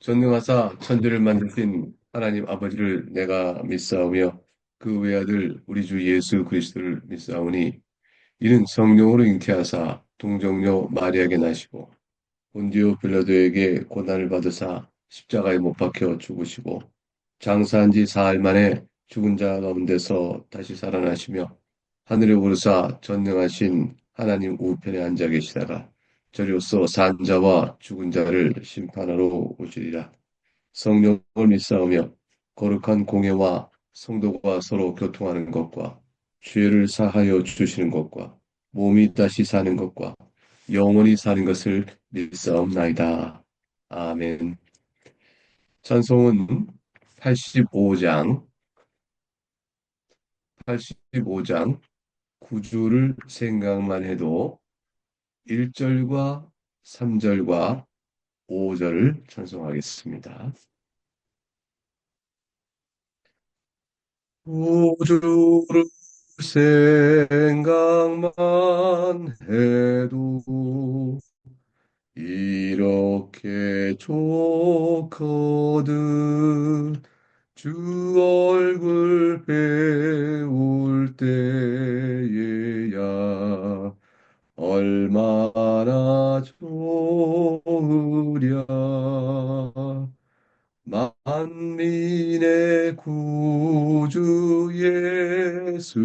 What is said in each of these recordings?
전능하사 천지를 만드신 하나님 아버지를 내가 믿사오며 그 외아들 우리 주 예수 그리스도를 믿사오니 이는 성령으로 잉태하사 동정녀 마리아에게 나시고 본디오 빌라도에게 고난을 받으사 십자가에 못 박혀 죽으시고 장사한 지 사흘 만에 죽은 자 가운데서 다시 살아나시며 하늘에 오르사 전능하신 하나님 우편에 앉아 계시다가 저리로서 산 자와 죽은 자를 심판하러 오시리라. 성령을 믿사오며 거룩한 공예와 성도가 서로 교통하는 것과 죄를 사하여 주시는 것과 몸이 다시 사는 것과 영원히 사는 것을 믿사옵나이다. 아멘. 찬송은 85장, 85장 9주를 생각만 해도 1절과 3절과 5절을 찬송하겠습니다. 우주를 생각만 해도 이렇게 좋거든 주 얼굴 배울 때에야 얼마나 좋으랴 만민의 구주 예수의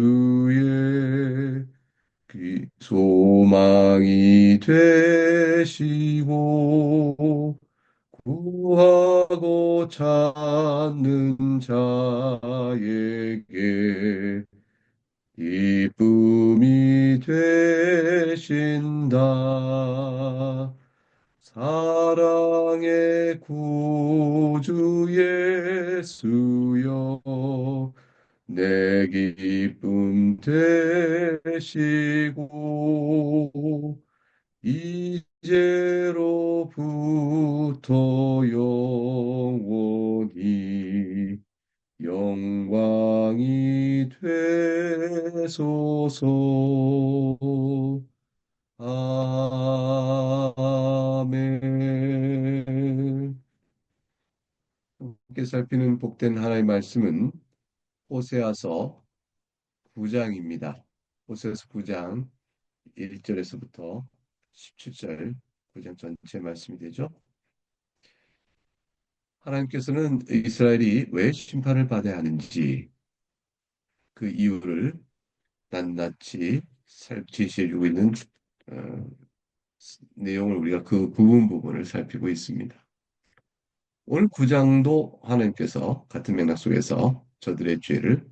소망이 되시고 구하고 찾는 자에게 기쁨이 되신다. 사랑의 구주 예수여 내 기쁨 되시고 이제로부터 영원히 영광이 되소서. 아멘. 함께 살피는 복된 하나님의 말씀은 호세아서 9장입니다. 호세아서 9장 1절에서부터 17절 9장 전체 말씀이 되죠. 하나님께서는 이스라엘이 왜 심판을 받아야 하는지 그 이유를 낱낱이 제시해 주고 있는 어, 내용을 우리가 그 부분을 살피고 있습니다. 오늘 9장도 하나님께서 같은 맥락 속에서 저들의 죄를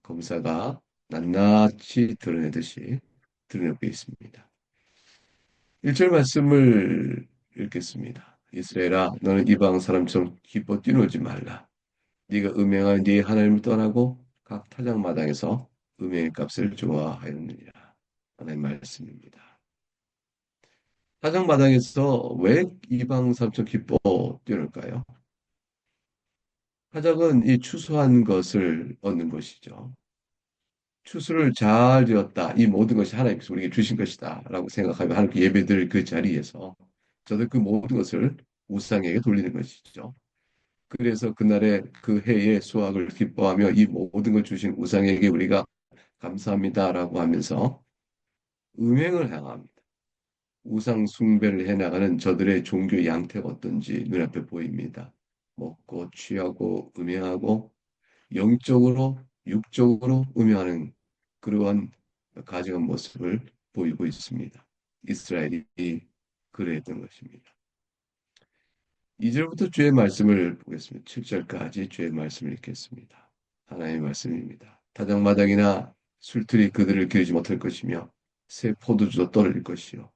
검사가 낱낱이 드러내듯이 드러내고 있습니다. 1절 말씀을 읽겠습니다. 이스라엘아 너는 이방 사람처럼 기뻐 뛰놀지 말라. 네가 음행한 네 하나님을 떠나고 각 타작마당에서 음행의 값을 좋아하였느니라. 하나님 말씀입니다. 타작마당에서 왜 이방 사람처럼 기뻐 뛰놀까요? 타작은 이 추수한 것을 얻는 것이죠. 추수를 잘 되었다. 이 모든 것이 하나님께서 우리에게 주신 것이다. 라고 생각하며 하나님께 예배드릴 그 자리에서 저도 그 모든 것을 우상에게 돌리는 것이죠. 그래서 그날의 그 해의 수확을 기뻐하며 이 모든 걸 주신 우상에게 우리가 감사합니다라고 하면서 음행을 향합니다. 우상 숭배를 해나가는 저들의 종교 양태가 어떤지 눈앞에 보입니다. 먹고 취하고 음행하고 영적으로 육적으로 음행하는 그러한 가증한 모습을 보이고 있습니다. 이스라엘이 그랬던 것입니다. 2절부터 주의 말씀을 보겠습니다. 7절까지 주의 말씀을 읽겠습니다. 하나님의 말씀입니다. 타작마당이나 술틀이 그들을 기르지 못할 것이며 새 포도주도 떨어질 것이요.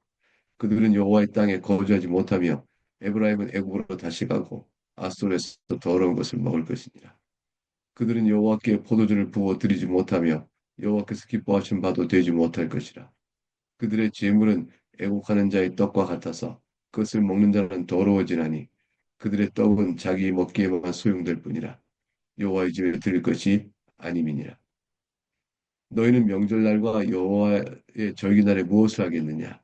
그들은 여호와의 땅에 거주하지 못하며 에브라임은 애굽으로 다시 가고 아솔에서 더러운 것을 먹을 것이니라. 그들은 여호와께 포도주를 부어 드리지 못하며 여호와께서 기뻐하신 바도 되지 못할 것이라. 그들의 재물은 애국하는 자의 떡과 같아서 그것을 먹는 자는 더러워지나니 그들의 떡은 자기 먹기에만 소용될 뿐이라. 여호와의 집에 드릴 것이 아님이니라. 너희는 명절날과 여호와의 절기날에 무엇을 하겠느냐?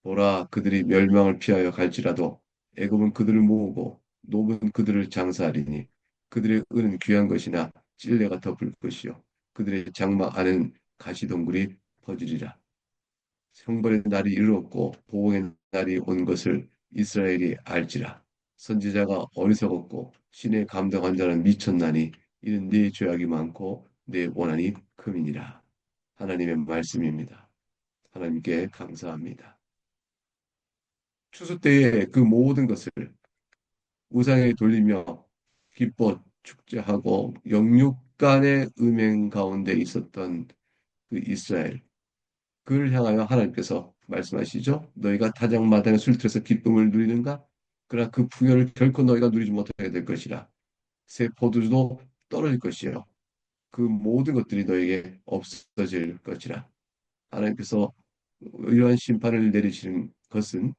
보라, 그들이 멸망을 피하여 갈지라도 애굽은 그들을 모으고 노은 그들을 장사하리니 그들의 은은 귀한 것이나 찔레가 덮을 것이요 그들의 장막 안에는 가시덩굴이 퍼지리라. 형벌의 날이 이르렀고 보응의 날이 온 것을 이스라엘이 알지라. 선지자가 어리석었고 신의 감당한 자는 미쳤나니 이는 네 죄악이 많고 내 원한이 금이니라. 하나님의 말씀입니다. 하나님께 감사합니다. 추수 때에 그 모든 것을 우상에 돌리며 기뻐 축제하고 영육간의 음행 가운데 있었던 그 이스라엘, 그를 향하여 하나님께서 말씀하시죠. 너희가 타작마당에 술틀에서 기쁨을 누리는가? 그러나 그 풍요를 결코 너희가 누리지 못하게 될 것이라. 새 포도주도 떨어질 것이요. 그 모든 것들이 너에게 없어질 것이라. 하나님께서 이러한 심판을 내리시는 것은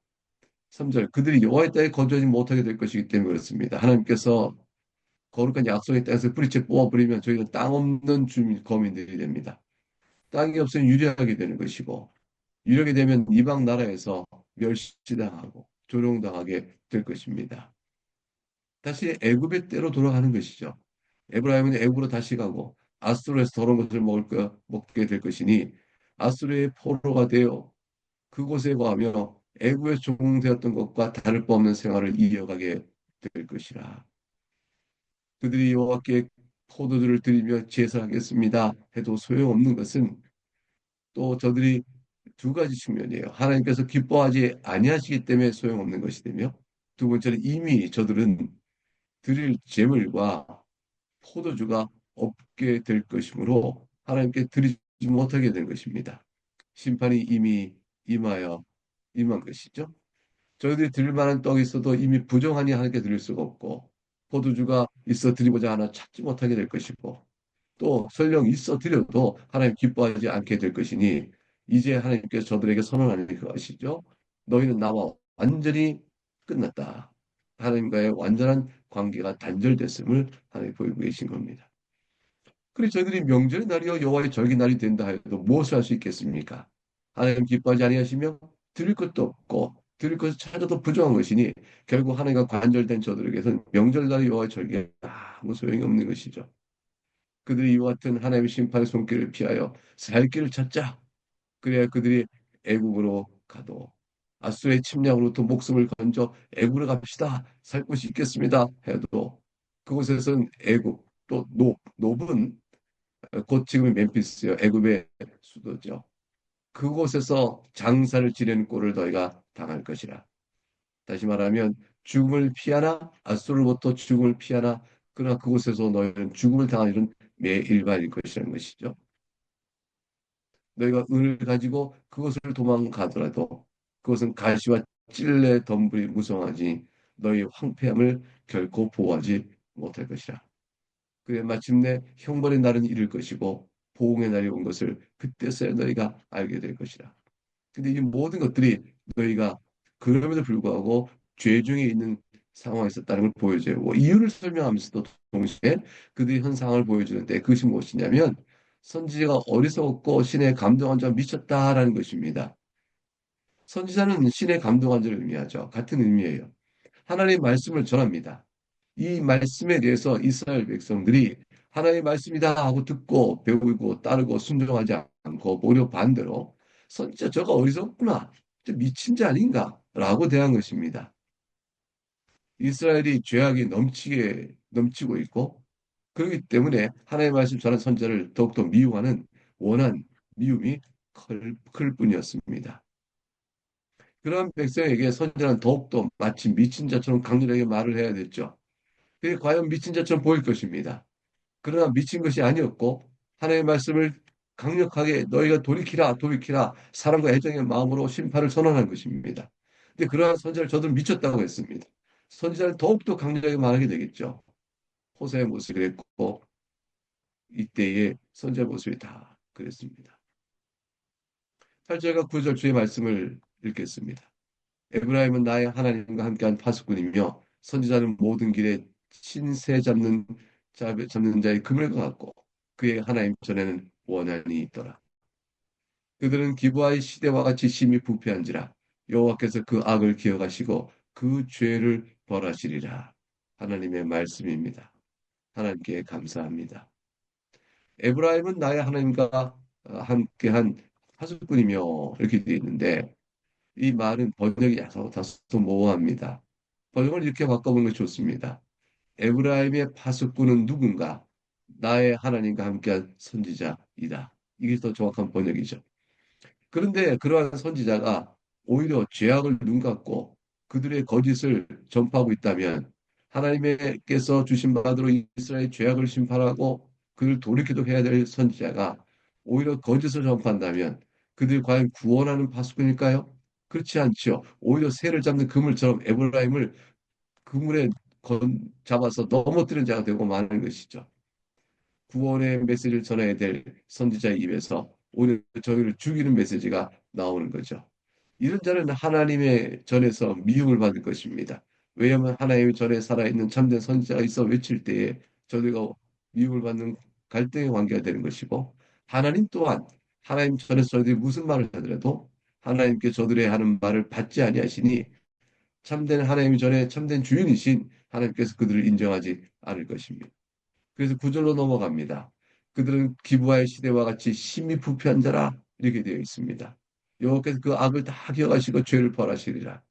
3절 그들이 여호와의 땅에 거주하지 못하게 될 것이기 때문에 그렇습니다. 하나님께서 거룩한 약속의 땅에서 뿌리채 뽑아버리면 저희는 땅 없는 주민 거민들이 됩니다. 땅이 없으면 유리하게 되는 것이고 이렇게 되면 이방 나라에서 멸시당하고 조롱당하게 될 것입니다. 다시 애굽의 때로 돌아가는 것이죠. 에브라임은 애굽으로 다시 가고 아수르에서 더러운 것을 먹게 될 것이니 아수르의 포로가 되어 그곳에 거하며 애굽에 종되었던 것과 다를 바 없는 생활을 이어가게 될 것이라. 그들이 여호와께 포도주를 드리며 제사하겠습니다 해도 소용없는 것은 또 저들이 두 가지 측면이에요. 하나님께서 기뻐하지 아니하시기 때문에 소용없는 것이 되며 두 번째는 이미 저들은 드릴 제물과 포도주가 없게 될 것이므로 하나님께 드리지 못하게 된 것입니다. 심판이 이미 임한 것이죠. 저희들이 드릴 만한 떡이 있어도 이미 부정하니 하나님께 드릴 수가 없고 포도주가 있어 드리고자 하나 찾지 못하게 될 것이고 또 설령 있어 드려도 하나님 기뻐하지 않게 될 것이니 이제 하나님께서 저들에게 선언하는 것이죠. 너희는 나와 완전히 끝났다. 하나님과의 완전한 관계가 단절됐음을 하나님 보이고 계신 겁니다. 그리고 저희들이 명절의 날이요 여호와의 절기날이 된다 해도 무엇을 할 수 있겠습니까? 하나님 기뻐하지 아니하시며 드릴 것도 없고 드릴 것을 찾아도 부족한 것이니 결국 하나님과 관절된 저들에게서는 명절날의 여호와의 절기가 아무 소용이 없는 것이죠. 그들이 이와 같은 하나님의 심판의 손길을 피하여 살 길을 찾자. 그래야 그들이 애국으로 가도 아수르의 침략으로부터 목숨을 건져 애국으로 갑시다. 살 곳이 있겠습니다. 해도 그곳에선 애국 또 노브는 곧 지금의 멤피스요. 애굽의 수도죠. 그곳에서 장사를 지내는 꼴을 너희가 당할 것이라. 다시 말하면 죽음을 피하나 아수르로부터 죽음을 피하나 그러나 그곳에서 너희는 죽음을 당할 일은 매일반일 것이라는 것이죠. 너희가 은을 가지고 그것을 도망가더라도 그것은 가시와 찔레 덤불이 무성하지 너희 황폐함을 결코 보호하지 못할 것이라. 그래 마침내 형벌의 날은 이를 것이고 보응의 날이 온 것을 그때서야 너희가 알게 될 것이라. 근데 이 모든 것들이 너희가 그럼에도 불구하고 죄 중에 있는 상황에 있었다는 걸 보여줘요. 뭐 이유를 설명하면서도 동시에 그들이 현 상황을 보여주는데 그것이 무엇이냐면 선지자가 어리석었고 신의 감동한 자가 미쳤다라는 것입니다. 선지자는 신의 감동한 자를 의미하죠. 같은 의미예요. 하나님의 말씀을 전합니다. 이 말씀에 대해서 이스라엘 백성들이 하나님의 말씀이다 하고 듣고 배우고 따르고 순종하지 않고 오히려 반대로 선지자 저가 어리석구나. 저 미친 자 아닌가? 라고 대한 것입니다. 이스라엘이 죄악이 넘치고 있고 그렇기 때문에 하나님의 말씀 전한 선지자를 더욱더 미워하는 원한 미움이 클 뿐이었습니다. 그러한 백성에게 선지자는 더욱더 마치 미친 자처럼 강렬하게 말을 해야 됐죠. 그게 과연 미친 자처럼 보일 것입니다. 그러나 미친 것이 아니었고 하나님의 말씀을 강력하게 너희가 돌이키라 사랑과 애정의 마음으로 심판을 선언한 것입니다. 근데 그러한 선지자를 저들은 미쳤다고 했습니다. 선지자를 더욱더 강력하게 말하게 되겠죠. 호세의 모습이 그랬고 이때의 선지자의 모습이 다 그랬습니다. 8절과 9절 주의 말씀을 읽겠습니다. 에브라임은 나의 하나님과 함께한 파수꾼이며 선지자는 모든 길에 신세 잡는 자의 그물과 같고 그의 하나님 전에는 원한이 있더라. 그들은 기브아의 시대와 같이 심히 부패한지라 여호와께서 그 악을 기억하시고 그 죄를 벌하시리라. 하나님의 말씀입니다. 하나님께 감사합니다. 에브라임은 나의 하나님과 함께한 하수꾼이며 이렇게 되어 있는데 이 말은 번역이 다소 모호합니다. 번역을 이렇게 바꿔보는 것이 좋습니다. 에브라임의 파수꾼은 누군가? 나의 하나님과 함께한 선지자이다. 이게 더 정확한 번역이죠. 그런데 그러한 선지자가 오히려 죄악을 눈감고 그들의 거짓을 전파하고 있다면 하나님께서 주신 바대로 이스라엘 죄악을 심판하고 그를 돌이키도록 해야 될 선지자가 오히려 거짓을 전파한다면 그들 과연 구원하는 파수꾼일까요? 그렇지 않죠. 오히려 새를 잡는 그물처럼 에브라임을 그물에 잡아서 넘어뜨리는 자가 되고 마는 것이죠. 구원의 메시지를 전해야 될 선지자의 입에서 오히려 저희를 죽이는 메시지가 나오는 거죠. 이런 자는 하나님의 전에서 미움을 받을 것입니다. 왜냐하면 하나님의 전에 살아있는 참된 선지자가 있어 외칠 때에 저희가 미움을 받는 갈등의 관계가 되는 것이고 하나님 또한 하나님 전에서 저희들이 무슨 말을 하더라도 하나님께 저들의 하는 말을 받지 아니하시니 참된 하나님 전에 참된 주인이신 하나님께서 그들을 인정하지 않을 것입니다. 그래서 구절로 넘어갑니다. 그들은 기부와의 시대와 같이 심히 부패한 자라 이렇게 되어 있습니다. 여호와께서 그 악을 다 기억하시고 죄를 벌하시리라.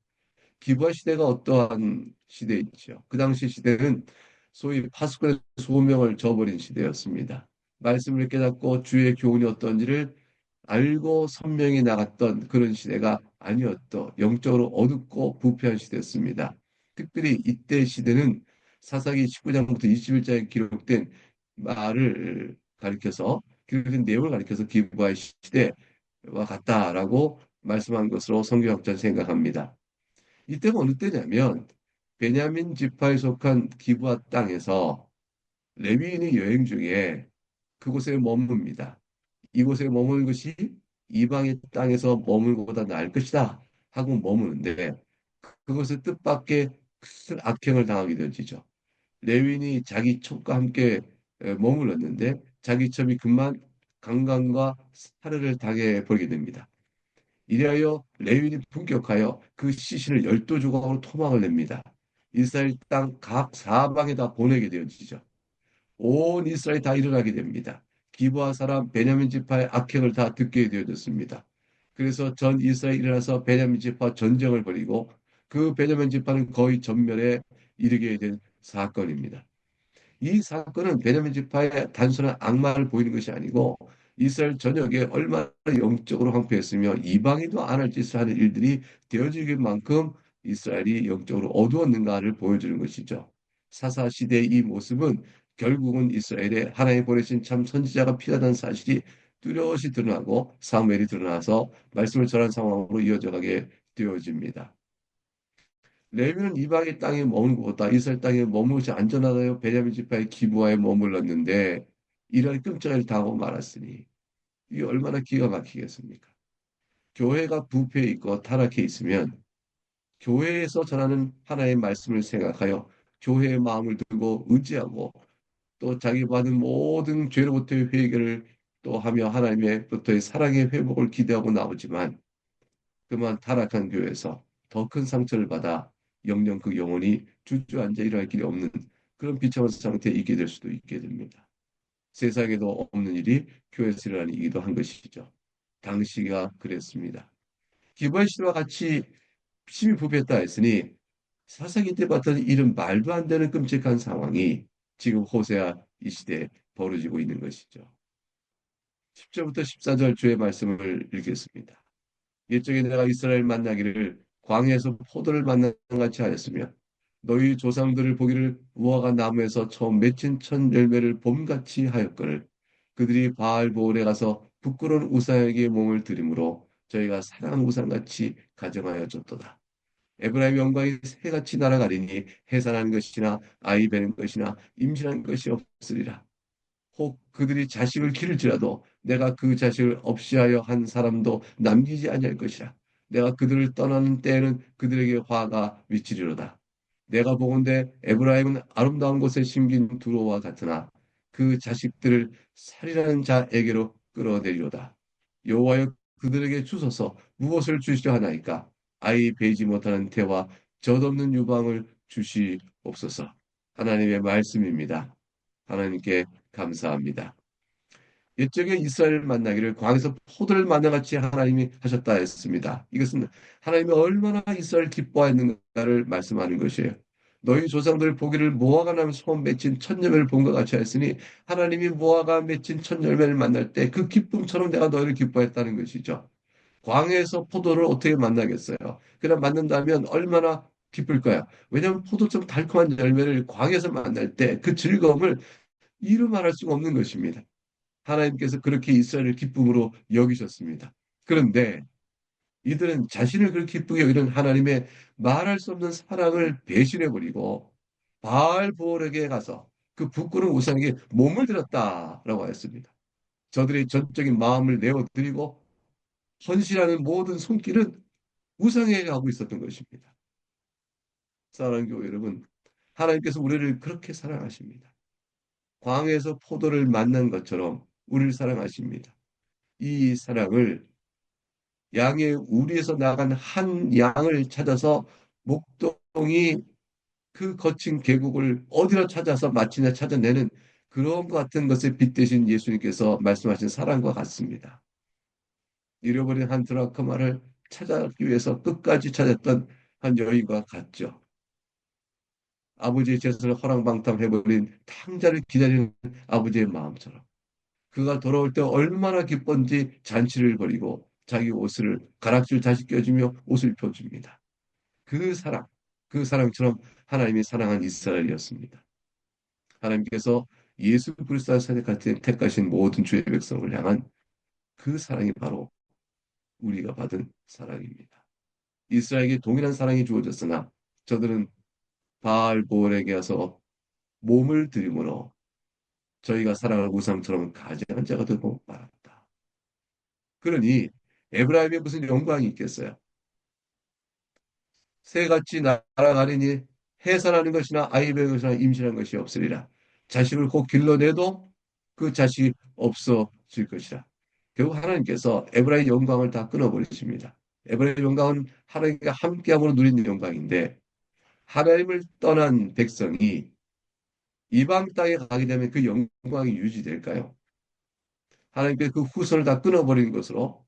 기부와 시대가 어떠한 시대이지요? 그 당시 시대는 소위 파수꾼의 소명을 저버린 시대였습니다. 말씀을 깨닫고 주의 교훈이 어떤지를 알고 선명히 나갔던 그런 시대가 아니었던 영적으로 어둡고 부패한 시대였습니다. 특별히 이때 시대는 사사기 19장부터 21장에 기록된 말을 가리켜서 기록된 내용을 가리켜서 기부의 시대와 같다라고 말씀한 것으로 성경학자는 생각합니다. 이때가 어느 때냐면 베냐민 지파에 속한 기브아 땅에서 레위인이 여행 중에 그곳에 머뭅니다. 이곳에 머무는 것이 이방의 땅에서 머물고보다 나을 것이다 하고 머무는데 그것을 뜻밖의 큰 악행을 당하게 되어지죠. 레윈이 자기 첩과 함께 머물렀는데 자기 첩이 금만 강간과 살해를 당해 버리게 됩니다. 이리하여 레윈이 분격하여 그 시신을 12조각으로 토막을 냅니다. 이스라엘 땅 각 사방에다 보내게 되어지죠. 온 이스라엘이 다 일어나게 됩니다. 기브아 사람 베냐민 지파의 악행을 다 듣게 되어졌습니다. 그래서 전 이스라엘이 일어나서 베냐민 지파 전쟁을 벌이고 그 베냐민 지파는 거의 전멸에 이르게 된 사건입니다. 이 사건은 베냐민 지파의 단순한 악마를 보이는 것이 아니고 이스라엘 전역에 얼마나 영적으로 황폐했으며 이방인도 안 할 짓을 하는 일들이 되어지길 만큼 이스라엘이 영적으로 어두웠는가를 보여주는 것이죠. 사사 시대의 이 모습은 결국은 이스라엘에 하나님 보내신 참 선지자가 필요하다는 사실이 뚜렷이 드러나고 사무엘이 드러나서 말씀을 전한 상황으로 이어져 가게 되어집니다. 레위는 이방의 땅에 머문 것보다 이스라엘 땅에 머무는 것이 안전하다요. 베냐민 지파의 기브아에 머물렀는데 이런 끔찍한 일을 당하고 말았으니 이게 얼마나 기가 막히겠습니까? 교회가 부패해 있고 타락해 있으면 교회에서 전하는 하나의 말씀을 생각하여 교회의 마음을 두고 의지하고 또 자기 받은 모든 죄로부터의 회개를 또 하며 하나님의부터의 사랑의 회복을 기대하고 나오지만 그만 타락한 교회에서 더 큰 상처를 받아 영영 그 영혼이 주저앉아 일어날 길이 없는 그런 비참한 상태에 있게 될 수도 있게 됩니다. 세상에도 없는 일이 교회에서 일어나는 일이기도 한 것이죠. 당시가 그랬습니다. 기브의 시대와 같이 심히 부패했다 했으니 사사기 때 봤던 이런 말도 안 되는 끔찍한 상황이 지금 호세아 이 시대에 벌어지고 있는 것이죠. 10절부터 14절 주의 말씀을 읽겠습니다. 옛적에 내가 이스라엘 만나기를 광야에서 포도를 만난 같이 하였으며 너희 조상들을 보기를 무화과 나무에서 처음 맺힌 첫 열매를 봄같이 하였거늘 그들이 바알보올에 가서 부끄러운 우상에게 몸을 들이므로 저희가 사랑하는 우상같이 가정하여 줬도다. 에브라임 영광이 새같이 날아가리니 해산하는 것이나 아이 베는 것이나 임신한 것이 없으리라. 혹 그들이 자식을 기를지라도 내가 그 자식을 없이하여 한 사람도 남기지 아니할 것이라. 내가 그들을 떠나는 때에는 그들에게 화가 미치리로다. 내가 보건대 에브라임은 아름다운 곳에 심긴 두로와 같으나 그 자식들을 살인하는 자에게로 끌어내리로다. 여호와여 그들에게 주소서 무엇을 주시려 하나이까? 아이 베이지 못하는 태와 젖없는 유방을 주시옵소서. 하나님의 말씀입니다. 하나님께 감사합니다. 옛적에 이스라엘을 만나기를 광에서 포도를 만나같이 하나님이 하셨다 했습니다. 이것은 하나님이 얼마나 이스라엘을 기뻐했는가를 말씀하는 것이에요. 너희 조상들 보기를 무화과 나무 손 맺힌 첫 열매를 본 것 같이 하였으니 하나님이 무화과 맺힌 첫 열매를 만날 때 그 기쁨처럼 내가 너희를 기뻐했다는 것이죠. 광에서 포도를 어떻게 만나겠어요? 그냥 만난다면 얼마나 기쁠까요? 왜냐하면 포도처럼 달콤한 열매를 광에서 만날 때 그 즐거움을 이루 말할 수가 없는 것입니다. 하나님께서 그렇게 이스라엘을 기쁨으로 여기셨습니다. 그런데 이들은 자신을 그렇게 기쁘게 여기는 하나님의 말할 수 없는 사랑을 배신해버리고 바알 보올에게 가서 그 부끄러운 우상에게 몸을 들었다라고 하였습니다. 저들의 전적인 마음을 내어드리고 헌신하는 모든 손길은 우상에게 가고 있었던 것입니다. 사랑하는 교회 여러분, 하나님께서 우리를 그렇게 사랑하십니다. 광에서 포도를 만난 것처럼 우리를 사랑하십니다. 이 사랑을 양의 우리에서 나간 한 양을 찾아서 목동이 그 거친 계곡을 어디로 찾아서 마치냐 찾아내는 그런 것 같은 것에 빗대신 예수님께서 말씀하신 사랑과 같습니다. 잃어버린 한 드라크마를 찾기 위해서 끝까지 찾았던 한 여인과 같죠. 아버지의 제사를 허랑방탕해버린 탕자를 기다리는 아버지의 마음처럼. 그가 돌아올 때 얼마나 기뻤는지 잔치를 벌이고 자기 옷을 가락줄 다시 껴주며 옷을 입혀줍니다. 그 사랑, 그 사랑처럼 하나님이 사랑한 이스라엘이었습니다. 하나님께서 예수 그리스도를 선택하신 택하신 모든 주의 백성을 향한 그 사랑이 바로 우리가 받은 사랑입니다. 이스라엘에게 동일한 사랑이 주어졌으나 저들은 바알볼에게 가서 몸을 들임으로 저희가 사랑하는 우상처럼 가증한 자가 되고 말았다. 그러니 에브라임에 무슨 영광이 있겠어요? 새같이 날아가리니 해산하는 것이나 아이의 것이나 임신한 것이 없으리라. 자식을 곧 길러내도 그 자식이 없어질 것이라. 결국 하나님께서 에브라임의 영광을 다 끊어버리십니다. 에브라임의 영광은 하나님과 함께함으로 누리는 영광인데 하나님을 떠난 백성이 이방 땅에 가게 되면 그 영광이 유지될까요? 하나님께 그 후손을 다 끊어버리는 것으로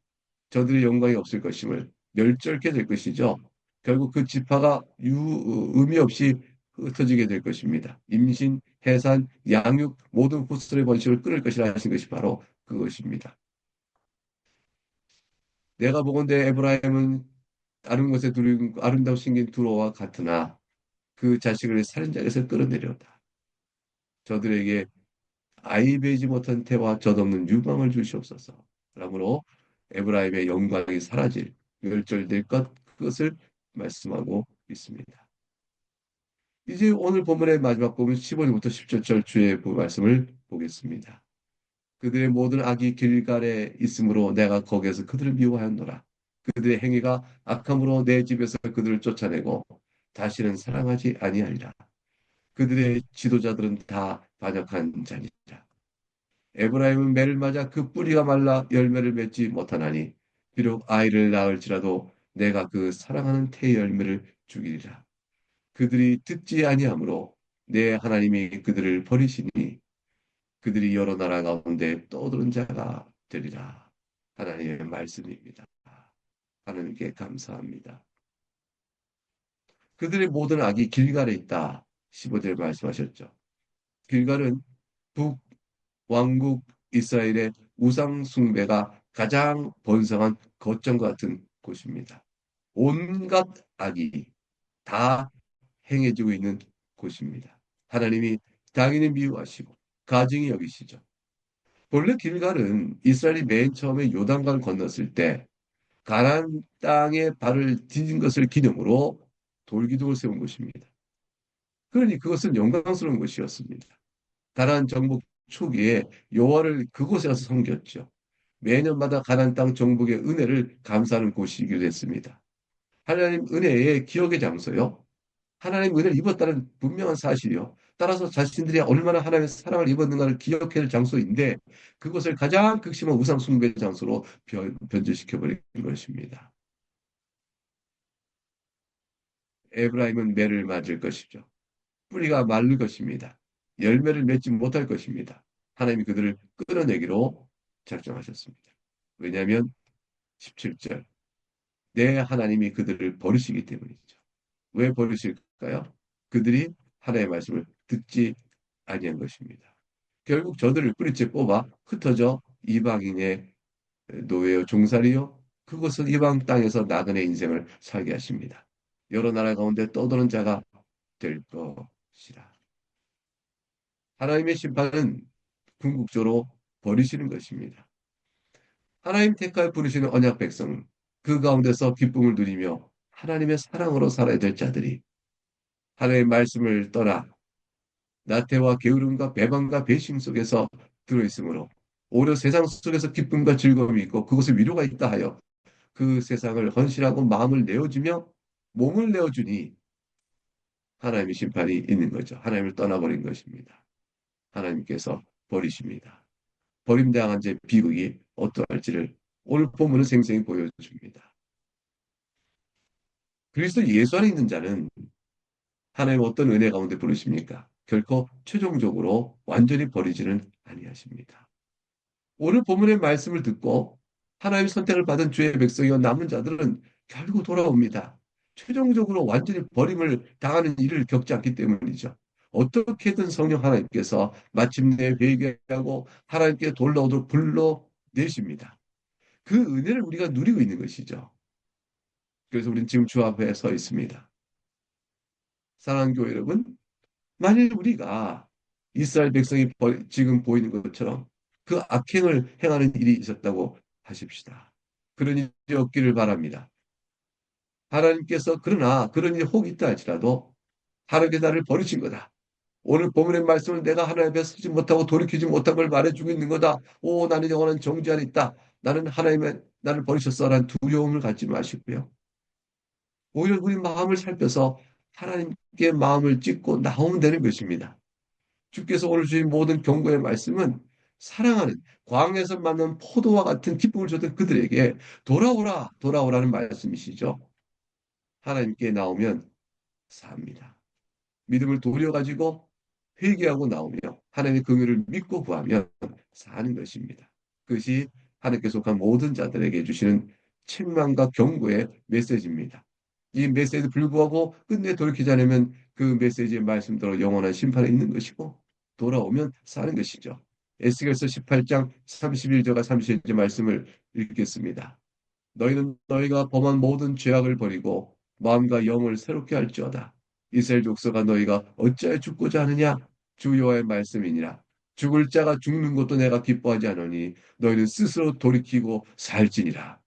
저들의 영광이 없을 것임을 멸절케 될 것이죠. 결국 그 지파가 의미 없이 흩어지게 될 것입니다. 임신, 해산, 양육 모든 후손의 번식을 끊을 것이라 하신 것이 바로 그것입니다. 내가 보건대 에브라임은 다른 곳에 두른 아름다운 생긴 두로와 같으나 그 자식을 살인자에서 끌어내려다. 저들에게 아이 베지 못한 태와 젖없는 유방을 주시옵소서. 그러므로 에브라임의 영광이 사라질 멸절될 것 그것을 말씀하고 있습니다. 이제 오늘 본문의 마지막 부분 15절부터 17절 주의 말씀을 보겠습니다. 그들의 모든 악이 길갈에 있으므로 내가 거기에서 그들을 미워하였노라. 그들의 행위가 악함으로 내 집에서 그들을 쫓아내고 다시는 사랑하지 아니하리라. 그들의 지도자들은 다 반역한 자니라. 에브라임은 매를 맞아 그 뿌리가 말라 열매를 맺지 못하나니 비록 아이를 낳을지라도 내가 그 사랑하는 태의 열매를 죽이리라. 그들이 듣지 아니하므로 내 하나님이 그들을 버리시니 그들이 여러 나라 가운데 떠도는 자가 되리라. 하나님의 말씀입니다. 하나님께 감사합니다. 그들의 모든 악이 길갈에 있다. 15절 말씀하셨죠. 길갈은 북왕국 이스라엘의 우상 숭배가 가장 번성한 거점과 같은 곳입니다. 온갖 악이 다 행해지고 있는 곳입니다. 하나님이 당연히 미워하시고 가증히 여기시죠. 본래 길갈은 이스라엘이 맨 처음에 요단강을 건넜을 때 가나안 땅에 발을 디딘 것을 기념으로 돌기둥을 세운 곳입니다. 그러니 그것은 영광스러운 곳이었습니다. 가나안 정복 초기에 여호와를 그곳에 가서 섬겼죠. 매년마다 가나안 땅 정복의 은혜를 감사하는 곳이기도 했습니다. 하나님 은혜의 기억의 장소요. 하나님 은혜를 입었다는 분명한 사실이요. 따라서 자신들이 얼마나 하나님의 사랑을 입었는가를 기억해야 될 장소인데 그것을 가장 극심한 우상 숭배 장소로 변질시켜버린 것입니다. 에브라임은 매를 맞을 것이죠. 뿌리가 마를 것입니다. 열매를 맺지 못할 것입니다. 하나님이 그들을 끌어내기로 작정하셨습니다. 왜냐하면 17절 내 하나님이 그들을 버리시기 때문이죠. 왜 버리실까요? 그들이 하나님의 말씀을 듣지 아니한 것입니다. 결국 저들을 뿌리째 뽑아 흩어져 이방인의 노예요 종살이요 그것은 이방 땅에서 나그네 인생을 살게 하십니다. 여러 나라 가운데 떠도는 자가 될 것이라. 하나님의 심판은 궁극적으로 버리시는 것입니다. 하나님 택하여 부르시는 언약 백성, 그 가운데서 기쁨을 누리며 하나님의 사랑으로 살아야 될 자들이 하나님의 말씀을 떠나 나태와 게으름과 배반과 배신 속에서 들어있으므로 오히려 세상 속에서 기쁨과 즐거움이 있고 그것에 위로가 있다 하여 그 세상을 헌신하고 마음을 내어주며 몸을 내어주니 하나님의 심판이 있는 거죠. 하나님을 떠나버린 것입니다. 하나님께서 버리십니다. 버림당한 제 비극이 어떠할지를 오늘 본문은 생생히 보여줍니다. 그리스도 예수 안에 있는 자는 하나님 어떤 은혜 가운데 부르십니까? 결코 최종적으로 완전히 버리지는 아니하십니다. 오늘 본문의 말씀을 듣고 하나님의 선택을 받은 주의 백성이와 남은 자들은 결국 돌아옵니다. 최종적으로 완전히 버림을 당하는 일을 겪지 않기 때문이죠. 어떻게든 성령 하나님께서 마침내 회개하고 하나님께 돌아오도록 불러내십니다. 그 은혜를 우리가 누리고 있는 것이죠. 그래서 우리는 지금 주 앞에 서 있습니다. 사랑하는 교회 여러분, 만일 우리가 이스라엘 백성이 지금 보이는 것처럼 그 악행을 행하는 일이 있었다고 하십시다. 그런 일이 없기를 바랍니다. 하나님께서 그러나 그런 일이 혹 있다 할지라도 하나님께서 나를 버리신 거다. 오늘 본문의 말씀을 내가 하나님 앞에 서지 못하고 돌이키지 못한 걸 말해주고 있는 거다. 오, 나는 영원한 정죄 안에 있다. 나는 하나님의 나를 버리셨어라는 두려움을 갖지 마시고요. 오히려 우리 마음을 살펴서 하나님께 마음을 찢고 나오면 되는 것입니다. 주께서 오늘 주신 모든 경고의 말씀은 사랑하는 광야에서 만난 포도와 같은 기쁨을 줬던 그들에게 돌아오라, 돌아오라는 말씀이시죠. 하나님께 나오면 삽니다. 믿음을 돌려가지고 회개하고 나오며 하나님의 긍휼을 믿고 구하면 사는 것입니다. 그것이 하나님께 속한 모든 자들에게 주시는 책망과 경고의 메시지입니다. 이 메시지에 불구하고 끝내 돌이키지 않으면 그 메시지의 말씀대로 영원한 심판에 있는 것이고 돌아오면 사는 것이죠. 에스겔서 18장 31절과 32절 말씀을 읽겠습니다. 너희는 너희가 범한 모든 죄악을 버리고 마음과 영을 새롭게 할지어다. 이스라엘 족속아 너희가 어찌하여 죽고자 하느냐? 주 여호와의 말씀이니라. 죽을 자가 죽는 것도 내가 기뻐하지 않으니 너희는 스스로 돌이키고 살지니라.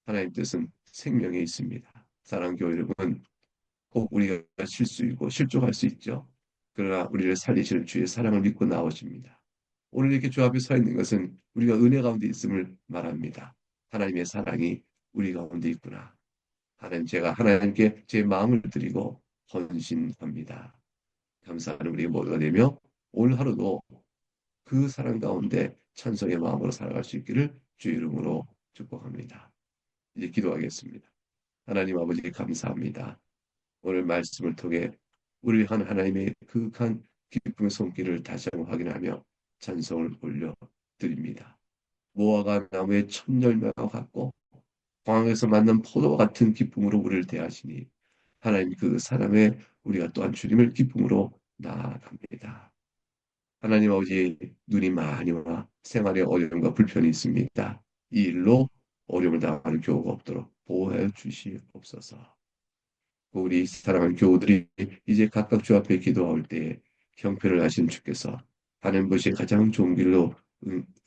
하나님 뜻은 생명에 있습니다. 사랑하는 교회 여러분, 꼭 우리가 실수이고 실족할 수 있죠. 그러나 우리를 살리시는 주의 사랑을 믿고 나오십니다. 오늘 이렇게 주 앞에 서 있는 것은 우리가 은혜 가운데 있음을 말합니다. 하나님의 사랑이 우리 가운데 있구나. 하나님, 제가 하나님께 제 마음을 드리고 헌신합니다. 감사하는 우리 모두가 되며 오늘 하루도 그 사랑 가운데 찬성의 마음으로 살아갈 수 있기를 주의 이름으로 축복합니다. 이제 기도하겠습니다. 하나님 아버지 감사합니다. 오늘 말씀을 통해 우리 한 하나님의 그윽한 기쁨의 손길을 다시 한번 확인하며 찬송을 올려드립니다. 무화과 나무의 첫 열매와 같고 광에서 만난 포도와 같은 기쁨으로 우리를 대하시니 하나님 그 사람의 우리가 또한 주님을 기쁨으로 나아갑니다. 하나님 아버지 눈이 많이 와 생활에 어려움과 불편이 있습니다. 이 일로 어려움을 당하는 교우가 없도록 보호해 주시옵소서. 우리 사랑하는 교우들이 이제 각각 주 앞에 기도할 때에 형편을 하신 주께서 하는 것이 가장 좋은 길로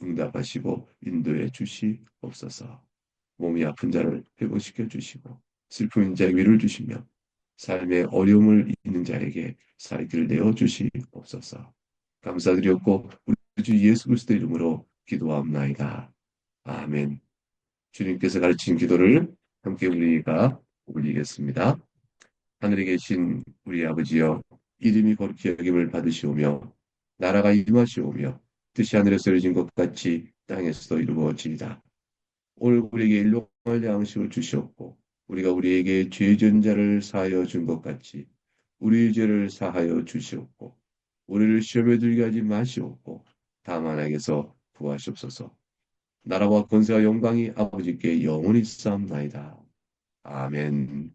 응답하시고 인도해 주시옵소서. 몸이 아픈 자를 회복시켜 주시고 슬픈 자의 위를 주시며 삶의 어려움을 있는 자에게 살길을 내어 주시옵소서. 감사드렸고 우리 주 예수 그리스도 이름으로 기도하옵나이다. 아멘. 주님께서 가르친 기도를 함께 우리가 올리겠습니다. 하늘에 계신 우리 아버지여 이름이 거룩히 여김을 받으시오며 나라가 임하시오며 뜻이 하늘에서 이루어진 것 같이 땅에서도 이루어지이다. 오늘 우리에게 일용할 양식을 주시옵고 우리가 우리에게 죄 지은 자를 사하여 준 것 같이 우리 죄를 사하여 주시옵고 우리를 시험에 들게 하지 마시옵고 다만 에게서 구하시옵소서. 나라와 권세와 영광이 아버지께 영원히 있사옵나이다. 아멘.